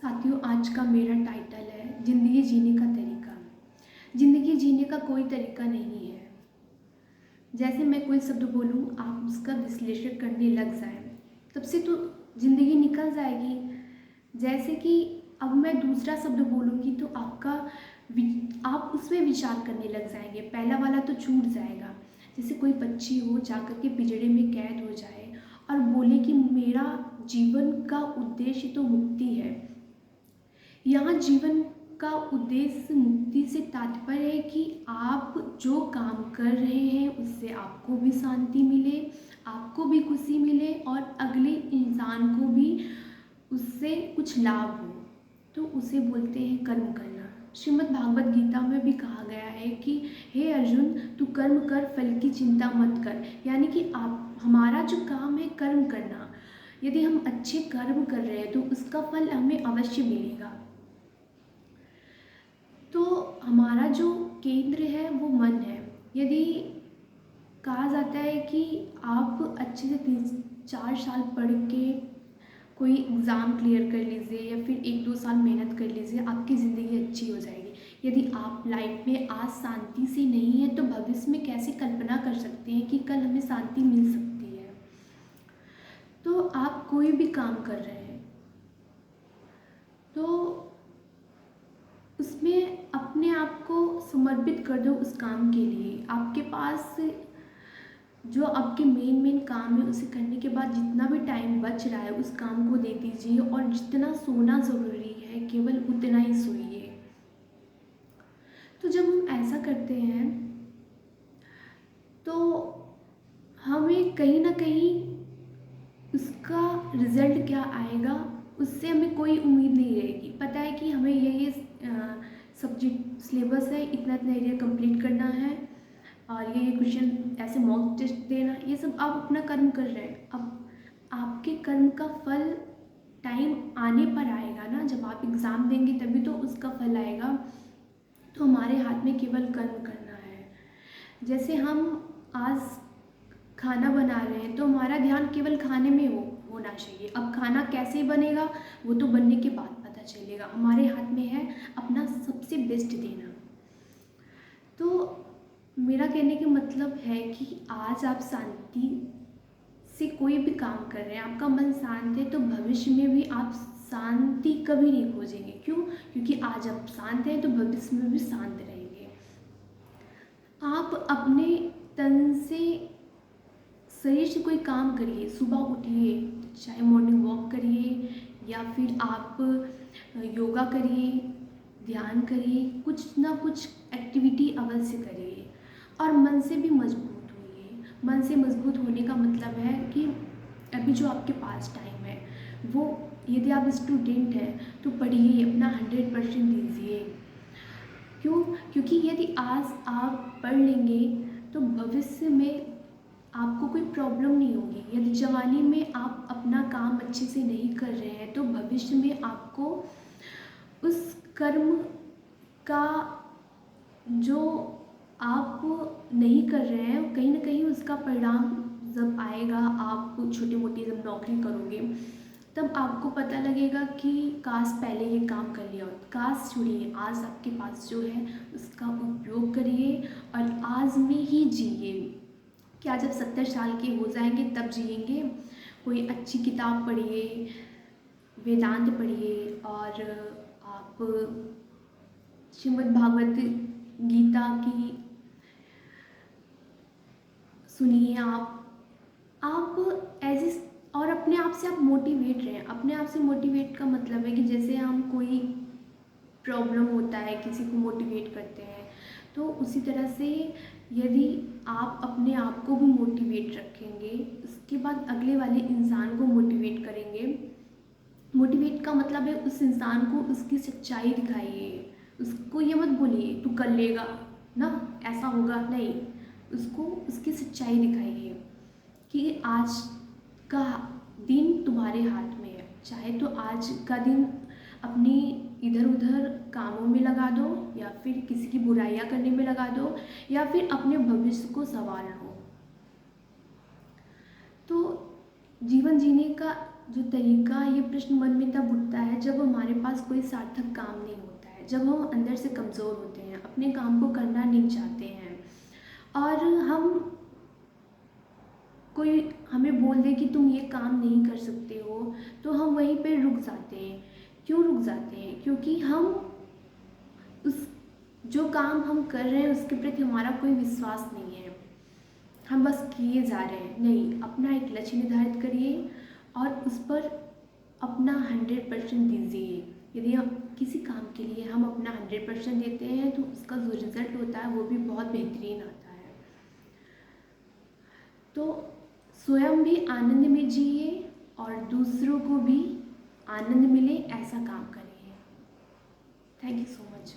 साथियों, आज का मेरा टाइटल है ज़िंदगी जीने का तरीका। ज़िंदगी जीने का कोई तरीका नहीं है। जैसे मैं कोई शब्द बोलूँ, आप उसका विश्लेषण करने लग जाएं, तब से तो ज़िंदगी निकल जाएगी। जैसे कि अब मैं दूसरा शब्द बोलूँगी तो आप उसमें विचार करने लग जाएंगे, पहला वाला तो छूट जाएगा। जैसे कोई पक्षी हो जाकर के पिंजरे में कैद हो जाए और बोले कि मेरा जीवन का उद्देश्य तो मुक्ति है। यहाँ जीवन का उद्देश्य मुक्ति से तात्पर्य है कि आप जो काम कर रहे हैं उससे आपको भी शांति मिले, आपको भी खुशी मिले और अगले इंसान को भी उससे कुछ लाभ हो, तो उसे बोलते हैं कर्म करना। श्रीमद् भागवत गीता में भी कहा गया है कि हे अर्जुन, तू कर्म कर, फल की चिंता मत कर। यानी कि हमारा जो काम है कर्म करना, यदि हम अच्छे कर्म कर रहे हैं तो उसका फल हमें अवश्य मिलेगा। तो हमारा जो केंद्र है वो मन है। यदि कहा जाता है कि आप अच्छे से 3-4 साल पढ़ के कोई एग्ज़ाम क्लियर कर लीजिए या फिर 1-2 साल मेहनत कर लीजिए, आपकी ज़िंदगी अच्छी हो जाएगी। यदि आप लाइफ में आज शांति से नहीं है तो भविष्य में कैसे कल्पना कर सकते हैं कि कल हमें शांति मिल सकती है। तो आप कोई भी काम कर रहे हैं तो उसमें अपने आप को समर्पित कर दो उस काम के लिए। आपके पास जो आपके मेन काम है उसे करने के बाद जितना भी टाइम बच रहा है उस काम को दे दीजिए, और जितना सोना ज़रूरी है केवल उतना ही सोइए। तो जब हम ऐसा करते हैं तो हमें कहीं ना कहीं उसका रिज़ल्ट क्या आएगा उससे हमें कोई उम्मीद नहीं रहेगी। पता है कि हमें ये सब्जेक्ट सिलेबस है, इतना एरिया कंप्लीट करना है और ये क्वेश्चन ऐसे मॉक टेस्ट देना, ये सब आप अपना कर्म कर रहे हैं। अब आपके कर्म का फल टाइम आने पर आएगा ना, जब आप एग्ज़ाम देंगे तभी तो उसका फल आएगा। तो हमारे हाथ में केवल कर्म करना है। जैसे हम आज खाना बना रहे हैं तो हमारा ध्यान केवल खाने में होना चाहिए। अब खाना कैसे बनेगा वो तो बनने के बाद पता चलेगा। हमारे हाथ में है अपना सबसे बेस्ट देना। तो मेरा कहने का मतलब है कि आज आप शांति से कोई भी काम कर रहे हैं, आपका मन शांत है, तो भविष्य में भी आप शांति कभी नहीं खोजेंगे। क्यों? क्योंकि आज आप शांत हैं तो भविष्य में भी शांत रहेंगे। आप अपने तन से, शरीर से कोई काम करिए। सुबह उठिए, चाहे मॉर्निंग वॉक करिए या फिर आप योगा करिए, ध्यान करिए, कुछ ना कुछ एक्टिविटी अवश्य करिए और मन से भी मजबूत होइए। मन से मजबूत होने का मतलब है कि अभी जो आपके पास टाइम है वो, यदि आप स्टूडेंट हैं तो पढ़िए, अपना 100% दीजिए। क्यों? क्योंकि यदि आज आप पढ़ लेंगे तो भविष्य में आपको कोई प्रॉब्लम नहीं होगी। यदि जवानी में आप अपना काम अच्छे से नहीं कर रहे हैं तो भविष्य में आपको उस कर्म का जो आप नहीं कर रहे हैं, कहीं ना कहीं उसका परिणाम जब आएगा, आप छोटी मोटी जब नौकरी करोगे तब आपको पता लगेगा कि काश पहले ये काम कर लिया होता। काश छोड़िए, आज आपके पास जो है उसका उपयोग करिए और आज में ही जिए। क्या जब 70 साल के हो जाएंगे तब जिएंगे? कोई अच्छी किताब पढ़िए, वेदांत पढ़िए और आप श्रीमद् भागवत गीता की सुनिए। आप ऐसे, और अपने आप से आप मोटिवेट रहें। अपने आप से मोटिवेट का मतलब है कि जैसे हम कोई प्रॉब्लम होता है किसी को मोटिवेट करते हैं, तो उसी तरह से यदि आप अपने आप को भी मोटिवेट रखेंगे, उसके बाद अगले वाले इंसान को मोटिवेट करेंगे। मोटिवेट का मतलब है उस इंसान को उसकी सच्चाई दिखाइए। उसको ये मत बोलिए तू कर लेगा ना, ऐसा होगा नहीं। उसको उसकी सच्चाई दिखाइए कि आज का दिन तुम्हारे हाथ में है। चाहे तो आज का दिन अपनी इधर उधर कामों में लगा दो या फिर किसी की बुराइयां करने में लगा दो या फिर अपने भविष्य को संवार लो। तो जीवन जीने का जो तरीका, ये प्रश्न मन में तब उठता है जब हमारे पास कोई सार्थक काम नहीं होता है, जब हम अंदर से कमज़ोर होते हैं, अपने काम को करना नहीं चाहते हैं और कोई हमें बोल दे कि तुम ये काम नहीं कर सकते हो, तो हम वहीं पे रुक जाते हैं। क्यों रुक जाते हैं? क्योंकि हम उस जो काम हम कर रहे हैं उसके प्रति हमारा कोई विश्वास नहीं है, हम बस किए जा रहे हैं। नहीं, अपना एक लक्ष्य निर्धारित करिए और उस पर अपना 100% दीजिए। यदि हम किसी काम के लिए हम अपना 100% देते हैं तो उसका जो रिज़ल्ट होता है वो भी बहुत बेहतरीन आता है। तो स्वयं भी आनंद में जिए और दूसरों को भी आनंद मिले, ऐसा काम करिए। Thank you so much.